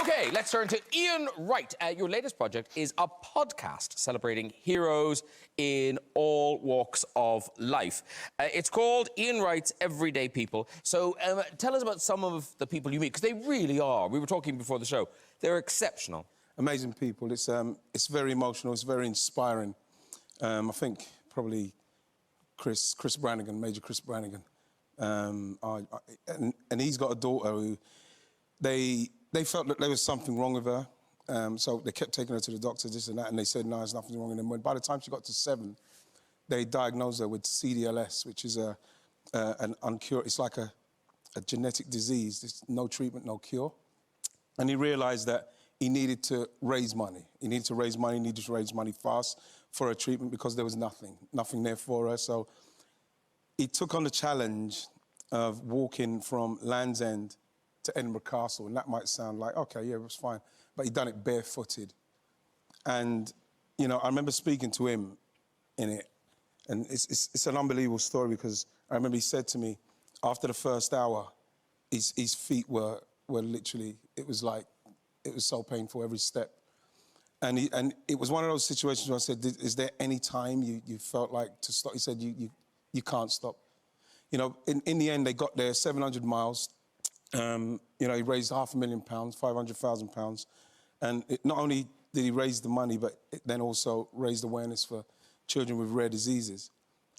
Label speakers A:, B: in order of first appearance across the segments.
A: OK, let's turn to Ian Wright. Your latest project is a podcast celebrating heroes in all walks of life. It's called Ian Wright's Everyday People. So tell us about some of the people you meet, because they really are. We were talking before the show. They're exceptional. Amazing people. It's very emotional. It's very inspiring. I think probably Chris Brannigan, Major Chris Brannigan. And he's got a daughter who... They felt that there was something wrong with her, so they kept taking her to the doctor, this and that, and they said, no, there's nothing wrong with her. By the time she got to 7, they diagnosed her with CDLS, which is an uncurable... It's like a genetic disease. There's no treatment, no cure. And he realised that he needed to raise money. He needed to raise money fast for her treatment because there was nothing there for her. So he took on the challenge of walking from Land's End to Edinburgh Castle, and that might sound like, OK, yeah, it was fine, but he'd done it barefooted. And, you know, I remember speaking to him in it, and it's an unbelievable story because I remember he said to me, after the first hour, his feet were literally, it was like, it was so painful every step. And it was one of those situations where I said, is there any time you felt like to stop? He said, you can't stop. You know, in the end, they got there 700 miles. You know, he raised £500,000, £500,000. And not only did he raise the money, but it then also raised awareness for children with rare diseases.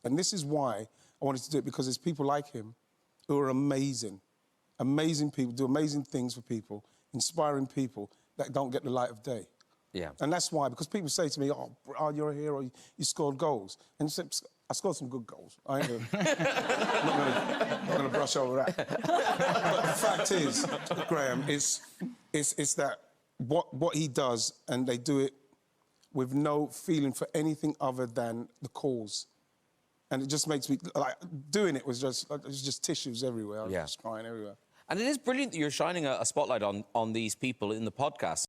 A: And this is why I wanted to do it, because there's people like him who are amazing. Amazing people, do amazing things for people, inspiring people that don't get the light of day. Yeah. And that's why, because people say to me, oh, you're a hero, you scored goals. And you say, I scored some good goals. I ain't not gonna brush over that. But the fact is, Graham, it's that what he does, and they do it with no feeling for anything other than the cause. And it just makes me, like, doing it was just tissues everywhere. I was just crying everywhere. And it is brilliant that you're shining a spotlight on these people in the podcast.